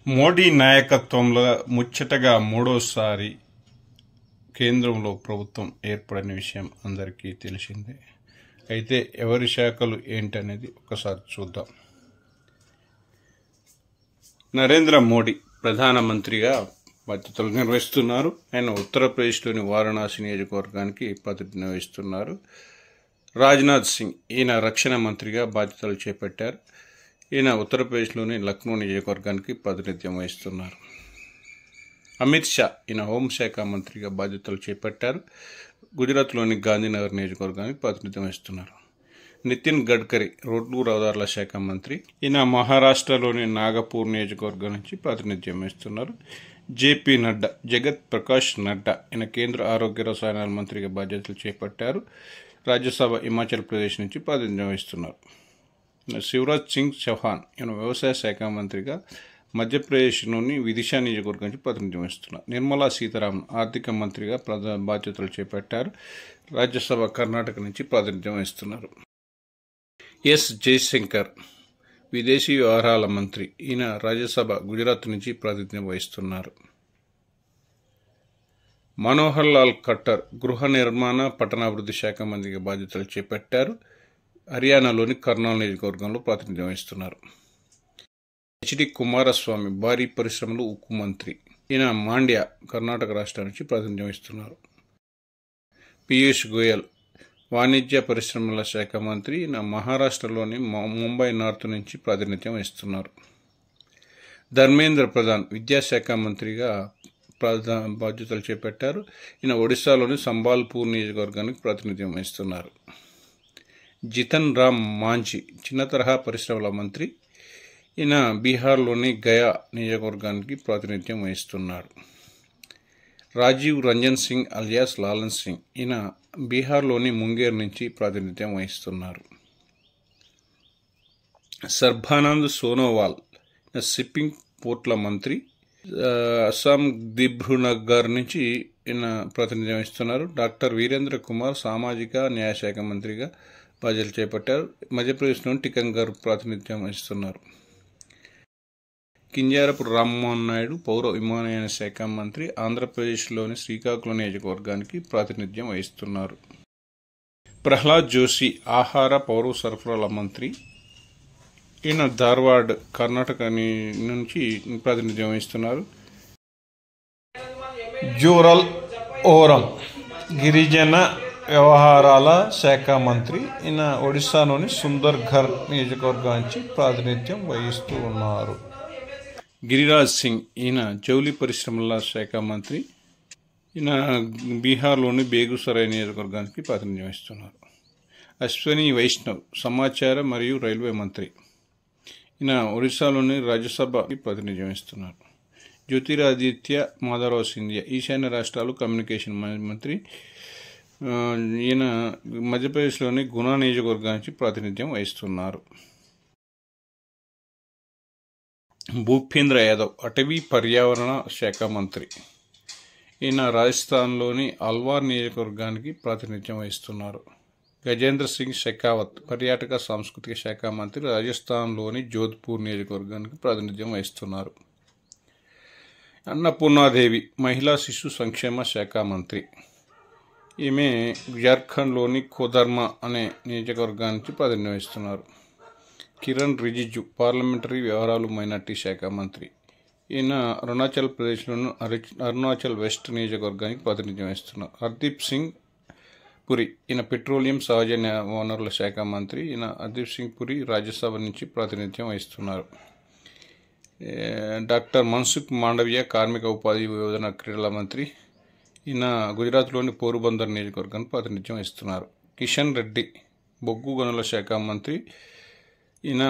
మోడీ నాయకత్వంలో ముచ్చటగా మూడోసారి కేంద్రంలో ప్రభుత్వం ఏర్పడిన విషయం అందరికీ తెలిసిందే. అయితే ఎవరి శాఖలు ఏంటనేది ఒకసారి చూద్దాం. నరేంద్ర మోడీ ప్రధానమంత్రిగా బాధ్యతలు నిర్వహిస్తున్నారు. ఆయన ఉత్తరప్రదేశ్లోని వారణాసి నియోజకవర్గానికి ప్రాతినిధ్యం వహిస్తున్నారు. రాజ్నాథ్ సింగ్ ఈయన రక్షణ మంత్రిగా బాధ్యతలు చేపట్టారు. ఈయన ఉత్తరప్రదేశ్లోని లక్నో నియోజకవర్గానికి ప్రాతినిధ్యం వహిస్తున్నారు. అమిత్ షా ఈయన హోంశాఖ మంత్రిగా బాధ్యతలు చేపట్టారు. గుజరాత్లోని గాంధీనగర్ నియోజకవర్గానికి ప్రాతినిధ్యం వహిస్తున్నారు. నితిన్ గడ్కరీ రోడ్లు రహదారుల శాఖ మంత్రి, ఈయన మహారాష్ట్రలోని నాగపూర్ నియోజకవర్గం నుంచి ప్రాతినిధ్యం వహిస్తున్నారు. జేపీ నడ్డా, జగత్ ప్రకాష్ నడ్డా ఈయన కేంద్ర ఆరోగ్య రసాయనాల మంత్రిగా బాధ్యతలు చేపట్టారు. రాజ్యసభ హిమాచల్ ప్రదేశ్ నుంచి ప్రాతినిధ్యం వహిస్తున్నారు. శివరాజ్ సింగ్ చౌహాన్ ఈయన వ్యవసాయ శాఖ మంత్రిగా మధ్యప్రదేశ్లోని విదిశా నియోజకవర్గం నుంచి ప్రాతినిధ్యం వహిస్తున్నారు. నిర్మలా సీతారామన్ ఆర్థిక మంత్రిగా బాధ్యతలు చేపట్టారు. రాజ్యసభ కర్ణాటక నుంచి ప్రాతినిధ్యం వహిస్తున్నారు. ఎస్ జయశంకర్ విదేశీ వ్యవహారాల మంత్రి, ఈయన రాజ్యసభ గుజరాత్ నుంచి ప్రాతినిధ్యం వహిస్తున్నారు. మనోహర్ లాల్ ఖట్టర్ గృహ నిర్మాణ పట్టణాభివృద్ధి శాఖ మంత్రిగా బాధ్యతలు చేపట్టారు. హర్యానాలోని కర్నూలు నియోజకవర్గంలో ప్రాతినిధ్యం వహిస్తున్నారు. హెచ్డి కుమారస్వామి భారీ పరిశ్రమలు ఉక్కు మంత్రి, ఈయన మాండ్య కర్ణాటక రాష్ట్రం నుంచి ప్రాతినిధ్యం వహిస్తున్నారు. పీయూష్ గోయల్ వాణిజ్య పరిశ్రమల శాఖ మంత్రి, ఈయన మహారాష్ట్రలోని ముంబై నార్త్ నుంచి ప్రాతినిధ్యం వహిస్తున్నారు. ధర్మేంద్ర ప్రధాన్ విద్యాశాఖ మంత్రిగా బాధ్యతలు చేపట్టారు. ఈయన ఒడిశాలోని సంబాల్పూర్ నియోజకవర్గానికి ప్రాతినిధ్యం వహిస్తున్నారు. జితన్ రామ్ మాంఝీ చిన్న తరహా పరిశ్రమల మంత్రి, ఈయన బీహార్లోని గయా నియోజకవర్గానికి ప్రాతినిధ్యం వహిస్తున్నారు. రాజీవ్ రంజన్ సింగ్ అలియాస్ లాలన్ సింగ్, ఈయన బీహార్లోని ముంగేర్ నుంచి ప్రాతినిధ్యం వహిస్తున్నారు. సర్బానంద్ సోనోవాల్ షిప్పింగ్ పోర్ట్ల మంత్రి, అస్సాం దిబ్రూగఢ్ నుంచి ఈయన ప్రాతినిధ్యం వహిస్తున్నారు. డాక్టర్ వీరేంద్ర కుమార్ సామాజిక న్యాయశాఖ మంత్రిగా బాధ్యతలు చేపట్టారు. మధ్యప్రదేశ్లోని టికంగర్ ప్రాతినిధ్యం వహిస్తున్నారు. కింజారపు రామ్మోహన్ నాయుడు పౌర విమానయాన శాఖ మంత్రి, ఆంధ్రప్రదేశ్లోని శ్రీకాకుళం నియోజకవర్గానికి ప్రాతినిధ్యం వహిస్తున్నారు. ప్రహ్లాద్ జోషి ఆహార పౌర సరఫరాల మంత్రి, ఈయన ధార్వాడ్ కర్ణాటక నుంచి ప్రాతినిధ్యం వహిస్తున్నారు. జూరల్ ఓరం గిరిజన వ్యవహారాల శాఖ మంత్రి, ఈయన ఒడిశాలోని సుందర్ఘర్ నియోజకవర్గం నుంచి ప్రాతినిధ్యం వహిస్తూ ఉన్నారు. గిరిరాజ్ సింగ్ ఈయన జౌలి పరిశ్రమల శాఖ మంత్రి, ఈయన బీహార్లోని బేగుసరాయ్ నియోజకవర్గానికి ప్రాతినిధ్యం వహిస్తున్నారు. అశ్విని వైష్ణవ్ సమాచార మరియు రైల్వే మంత్రి, ఈయన ఒడిశాలోని రాజ్యసభకి ప్రాతినిధ్యం వహిస్తున్నారు. జ్యోతిరాదిత్య మాధవరావు సింధియా ఈశాన్య రాష్ట్రాలు కమ్యూనికేషన్ మంత్రి, ఈయన మధ్యప్రదేశ్లోని గునా నియోజకవర్గానికి ప్రాతినిధ్యం వహిస్తున్నారు. భూపేంద్ర యాదవ్ అటవీ పర్యావరణ శాఖ మంత్రి, ఈయన రాజస్థాన్లోని అల్వార్ నియోజకవర్గానికి ప్రాతినిధ్యం వహిస్తున్నారు. గజేంద్ర సింగ్ షెకావత్ పర్యాటక సాంస్కృతిక శాఖ మంత్రి, రాజస్థాన్లోని జోధ్పూర్ నియోజకవర్గానికి ప్రాతినిధ్యం వహిస్తున్నారు. అన్నపూర్ణాదేవి మహిళా శిశు సంక్షేమ శాఖ మంత్రి, ఈమె జార్ఖండ్లోని కోదర్మా అనే నియోజకవర్గానికి ప్రాతినిధ్యం వహిస్తున్నారు. కిరణ్ రిజిజు పార్లమెంటరీ వ్యవహారాలు మైనార్టీ శాఖ మంత్రి, ఈయన అరుణాచల్ ప్రదేశ్లోని అరుణాచల్ వెస్ట్ నియోజకవర్గానికి ప్రాతినిధ్యం వహిస్తున్నారు. హర్దీప్ సింగ్ పురి ఈయన పెట్రోలియం సహజ వనరుల శాఖ మంత్రి, ఈయన హర్దీప్ సింగ్ పురి రాజ్యసభ నుంచి ప్రాతినిధ్యం వహిస్తున్నారు. డాక్టర్ మన్సుఖ్ మాండవియా కార్మిక ఉపాధి యోజన క్రీడల మంత్రి, ఈయన గుజరాత్లోని పోరుబందర్ నియోజకవర్గానికి ప్రాతినిధ్యం వహిస్తున్నారు. కిషన్ రెడ్డి బొగ్గు గనుల శాఖ మంత్రి, ఈయన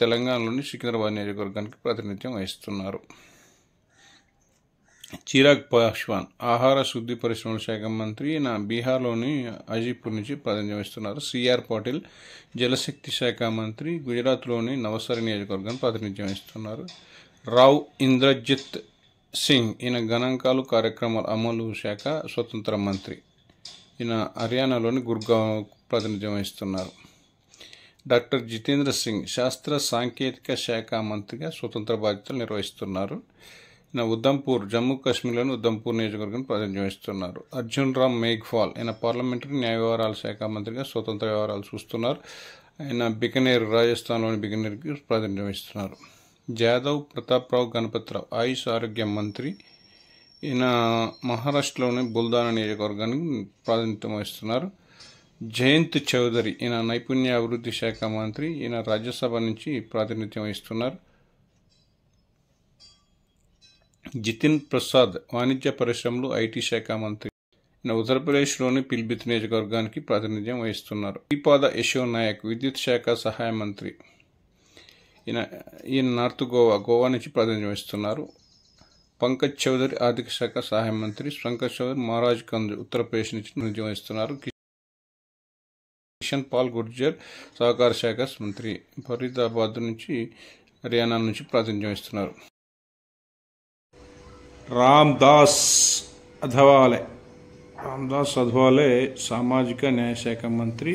తెలంగాణలోని సికింద్రాబాద్ నియోజకవర్గానికి ప్రాతినిధ్యం వహిస్తున్నారు. చిరాగ్ పాస్వాన్ ఆహార శుద్ధి పరిశ్రమల శాఖ మంత్రి, ఈయన బీహార్లోని అజీపూర్ నుంచి ప్రాతినిధ్యం వహిస్తున్నారు. సిఆర్ పాటిల్ జలశక్తి శాఖ మంత్రి, గుజరాత్లోని నవసారి నియోజకవర్గానికి ప్రాతినిధ్యం వహిస్తున్నారు. రావ్ ఇంద్రజిత్ సింగ్ ఈయన గణాంకాలు కార్యక్రమాల అమలు శాఖ స్వతంత్ర మంత్రి, ఈయన హర్యానాలోని గుర్గావ్ ప్రాతినిధ్యం వహిస్తున్నారు. డాక్టర్ జితేంద్ర సింగ్ శాస్త్ర సాంకేతిక శాఖ మంత్రిగా స్వతంత్ర బాధ్యతలు నిర్వహిస్తున్నారు. ఈయన ఉధంపూర్, జమ్మూ కాశ్మీర్లోని ఉధంపూర్ నియోజకవర్గాన్ని ప్రాతినిధ్యం వహిస్తున్నారు. అర్జున్ రామ్ మేఘ్వాల్ ఈయన పార్లమెంటరీ న్యాయ వ్యవహారాల శాఖ మంత్రిగా స్వతంత్ర వ్యవహారాలు చూస్తున్నారు. ఆయన బికనేర్, రాజస్థాన్లోని బికనేర్కి ప్రాతినిధ్యం వహిస్తున్నారు. జాదవ్ ప్రతాప్ రావు గణపతిరావు ఆయుష్ ఆరోగ్య మంత్రి, ఈయన మహారాష్ట్రలోని బుల్దానా నియోజకవర్గానికి ప్రాతినిధ్యం వహిస్తున్నారు. జయంత్ చౌదరి ఈయన నైపుణ్య అభివృద్ధి శాఖ మంత్రి, ఈయన రాజ్యసభ నుంచి ప్రాతినిధ్యం వహిస్తున్నారు. జితిన్ ప్రసాద్ వాణిజ్య పరిశ్రమలు ఐటీ శాఖ మంత్రి, ఈయన ఉత్తరప్రదేశ్లోని పిల్బిత్ నియోజకవర్గానికి ప్రాతినిధ్యం వహిస్తున్నారు. శ్రీపాద యశో నాయక్ విద్యుత్ శాఖ సహాయ మంత్రి, ఈయన నార్త్ గోవా నుంచి ప్రాతినిధ్యం వహిస్తున్నారు. పంకజ్ చౌదరి ఆర్థిక శాఖ సహాయ మంత్రి, పంకజ్ చౌదరి మహారాజ్ గంజ్ ఉత్తరప్రదేశ్ నుంచి ప్రాతినిధ్యం వహిస్తున్నారు. కిషన్ పాల్ గుర్జర్ సహకార శాఖ మంత్రి, ఫరీదాబాద్ నుంచి హర్యానా నుంచి ప్రాతినిధ్యం వహిస్తున్నారు. రామ్దాస్ అథవాలే సామాజిక న్యాయ శాఖ మంత్రి,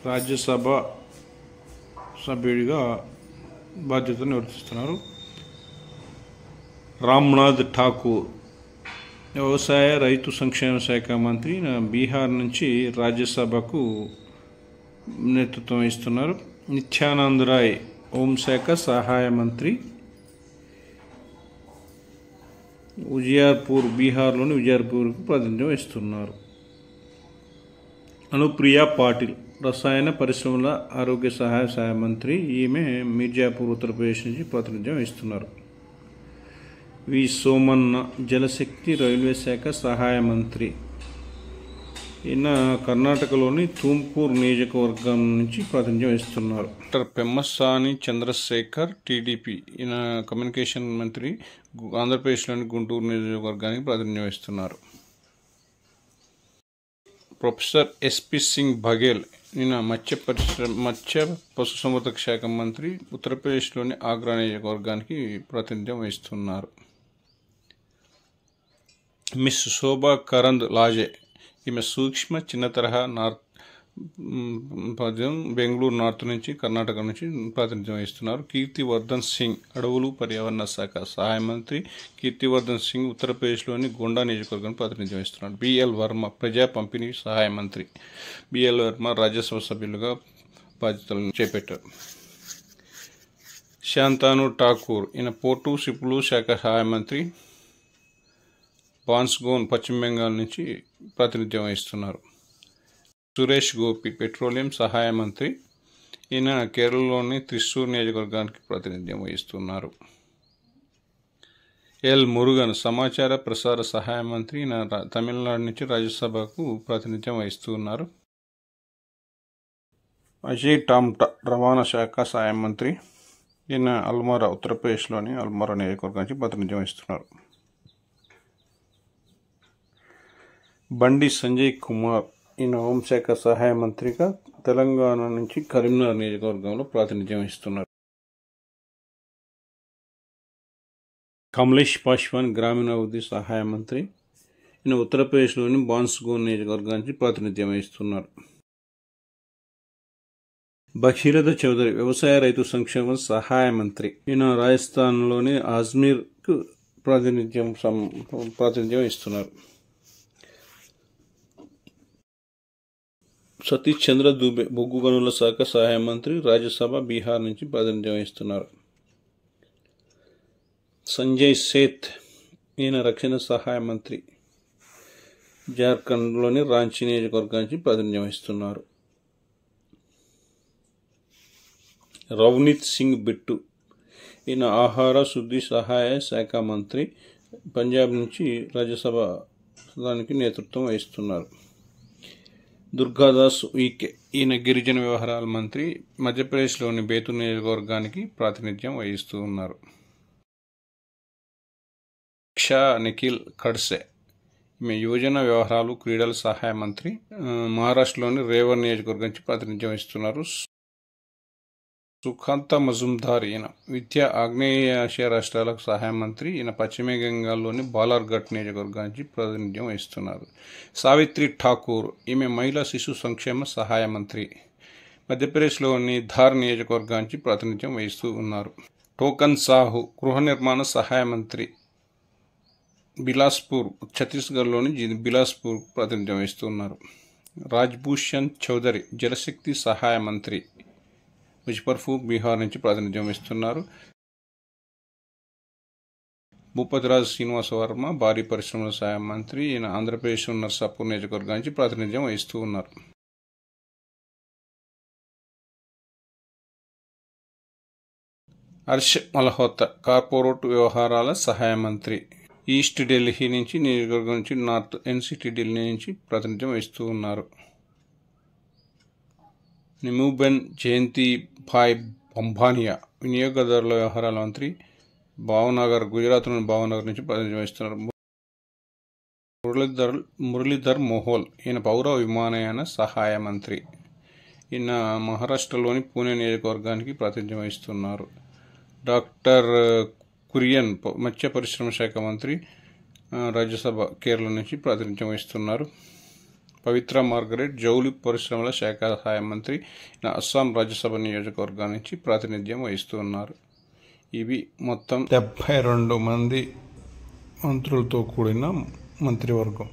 రాజ్యసభ సభ్యుడిగా బాధ్యతలు నిర్వర్తిస్తున్నారు. రామ్నాథ్ ఠాకూర్ వ్యవసాయ రైతు సంక్షేమ శాఖ మంత్రి, బీహార్ నుంచి రాజ్యసభకు నేతృత్వం వహిస్తున్నారు. నిత్యానంద్ రాయ్ హోంశాఖ సహాయ మంత్రి, ఉజియార్పూర్, బీహార్లోని ఉజియార్పూర్కు ప్రాతినిధ్యం వహిస్తున్నారు. అనుప్రియ పాటిల్ రసాయన పరిశ్రమల ఆరోగ్య సహాయ మంత్రి, ఈమె మీర్జాపూర్ ఉత్తరప్రదేశ్ నుంచి ప్రాతినిధ్యం వహిస్తున్నారు. వి సోమన్న జలశక్తి రైల్వే శాఖ సహాయ మంత్రి, ఈయన కర్ణాటకలోని తుమ్కూరు నియోజకవర్గం నుంచి ప్రాతినిధ్యం వహిస్తున్నారు. డాక్టర్ పెమ్మసాని చంద్రశేఖర్ టీడీపీ, ఈయన కమ్యూనికేషన్ మంత్రి, ఆంధ్రప్రదేశ్లోని గుంటూరు నియోజకవర్గానికి ప్రాతినిధ్యం వహిస్తున్నారు. ప్రొఫెసర్ ఎస్పి సింగ్ బఘేల్ ఈయన మత్స్య పశుసంవర్ధక శాఖ మంత్రి, ఉత్తరప్రదేశ్లోని ఆగ్రా నియోజకవర్గానికి ప్రాతినిధ్యం వహిస్తున్నారు. మిస్ శోభా కరంద్ లాజే, ఈమె సూక్ష్మ చిన్న తరహా బెంగళూరు నార్త్ నుంచి, కర్ణాటక నుంచి ప్రాతినిధ్యం వహిస్తున్నారు. కీర్తివర్ధన్ సింగ్ అడవులు పర్యావరణ శాఖ సహాయ మంత్రి, కీర్తివర్ధన్ సింగ్ ఉత్తరప్రదేశ్లోని గోండా నియోజకవర్గాన్ని ప్రాతినిధ్యం వహిస్తున్నారు. బిఎల్ వర్మ ప్రజా పంపిణీ సహాయ మంత్రి, బిఎల్ వర్మ రాజ్యసభ సభ్యులుగా బాధ్యతలను చేపట్టారు. శాంతాను ఠాకూర్ ఈయన పోర్టు షిప్లు శాఖ సహాయ మంత్రి, బాన్స్గోన్ పశ్చిమ బెంగాల్ నుంచి ప్రాతినిధ్యం వహిస్తున్నారు. సురేష్ గోపి పెట్రోలియం సహాయ మంత్రి, ఈయన కేరళలోని త్రిశూర్ నియోజకవర్గానికి ప్రాతినిధ్యం వహిస్తున్నారు. ఎల్ మురుగన్ సమాచార ప్రసార సహాయ మంత్రి, ఈయన తమిళనాడు నుంచి రాజ్యసభకు ప్రాతినిధ్యం వహిస్తున్నారు. అజయ్ టామ్టా రవాణా శాఖ సహాయ మంత్రి, ఈయన అల్మోరా ఉత్తరప్రదేశ్లోని అల్మోరా నియోజకవర్గానికి ప్రాతినిధ్యం వహిస్తున్నారు. బండి సంజయ్ కుమార్ ఈయన హోంశాఖ సహాయ మంత్రిగా తెలంగాణ నుంచి కరీంనగర్ నియోజకవర్గంలో ప్రాతినిధ్యం వహిస్తున్నారు. కమలేష్ పాశ్వాన్ గ్రామీణాభివృద్ధి సహాయ మంత్రి, ఈయన ఉత్తరప్రదేశ్లోని బాన్స్గోన్ నియోజకవర్గానికి ప్రాతినిధ్యం వహిస్తున్నారు. భగీరథ చౌదరి వ్యవసాయ రైతు సంక్షేమ సహాయ మంత్రి, ఈయన రాజస్థాన్లోని అజ్మీర్కు ప్రాతినిధ్యం వహిస్తున్నారు. సతీష్ చంద్ర దూబే బొగ్గు గనుల శాఖ సహాయ మంత్రి, రాజ్యసభ బీహార్ నుంచి ప్రాతినిధ్యం వహిస్తున్నారు. సంజయ్ సేత్ ఈయన రక్షణ సహాయ మంత్రి, జార్ఖండ్లోని రాంచీ నియోజకవర్గానికి ప్రాతినిధ్యం వహిస్తున్నారు. రవ్నీత్ సింగ్ బిట్టు ఈయన ఆహార శుద్ధి సహాయ శాఖ మంత్రి, పంజాబ్ నుంచి రాజ్యసభ దానికి నేతృత్వం వహిస్తున్నారు. దుర్గాదాస్ ఉయికే ఈయన గిరిజన వ్యవహారాల మంత్రి, మధ్యప్రదేశ్లోని బేతూర్ నియోజకవర్గానికి ప్రాతినిధ్యం వహిస్తూ ఉన్నారు. క్షా నిఖిల్ ఖడ్సే ఈమె యువజన వ్యవహారాలు క్రీడల సహాయ మంత్రి, మహారాష్ట్రలోని రేవర్ నియోజకవర్గానికి ప్రాతినిధ్యం వహిస్తున్నారు. సుఖాంత మజుందార్ ఈయన విద్యా ఆగ్నేయాసియా రాష్ట్రాలకు సహాయ మంత్రి, ఈయన పశ్చిమ బెంగాల్లోని బాలార్ఘట్ నియోజకవర్గానికి ప్రాతినిధ్యం వహిస్తున్నారు. సావిత్రి ఠాకూర్ ఈమె మహిళా శిశు సంక్షేమ సహాయ మంత్రి, మధ్యప్రదేశ్లోని ధార్ నియోజకవర్గానికి ప్రాతినిధ్యం వహిస్తూ ఉన్నారు. టోకన్ సాహు గృహ నిర్మాణ సహాయ మంత్రి బిలాస్పూర్ ఛత్తీస్గఢ్లోని బిలాస్పూర్ ప్రాతినిధ్యం వహిస్తున్నారు. రాజ్భూషణ్ చౌదరి జలశక్తి సహాయ మంత్రి ముజఫర్పూర్ బీహార్ నుంచి ప్రాతినిధ్యం వహిస్తున్నారు. భూపతిరాజు శ్రీనివాస వర్మ భారీ పరిశ్రమల సహాయ మంత్రి, ఈయన ఆంధ్రప్రదేశ్ నర్సాపూర్ నియోజకవర్గానికి ప్రాతినిధ్యం వహిస్తూ ఉన్నారు. హర్ష్ మల్హోత్రా కార్పొరేట్ వ్యవహారాల సహాయ మంత్రి, ఈస్ట్ ఢిల్లీ నుంచి నియోజకవర్గం నుంచి నార్త్ ఎన్సిటీ ఢిల్లీ నుంచి ప్రాతినిధ్యం వహిస్తూ ఉన్నారు. నిముబెన్ జయంతి భాయ్ బంబానియా వినియోగదారుల వ్యవహారాల మంత్రి, భావనగర్ గుజరాత్లోని భావనగర్ నుంచి ప్రాతినిధ్యం వహిస్తున్నారు. మురళీధర్ మోహోల్ ఈయన పౌర విమానయాన సహాయ మంత్రి, ఈయన మహారాష్ట్రలోని పూణే నియోజకవర్గానికి ప్రాతినిధ్యం వహిస్తున్నారు. డాక్టర్ కురియన్ మత్స్య పరిశ్రమ శాఖ మంత్రి, రాజ్యసభ కేరళ నుంచి ప్రాతినిధ్యం వహిస్తున్నారు. పవిత్ర మార్గరెట్ జౌలి పరిశ్రమల శాఖ సహాయ మంత్రి, అస్సాం రాజ్యసభ నియోజకవర్గం నుంచి ప్రాతినిధ్యం వహిస్తున్నారు. ఇవి మొత్తం 72 మంది మంత్రులతో కూడిన మంత్రివర్గం.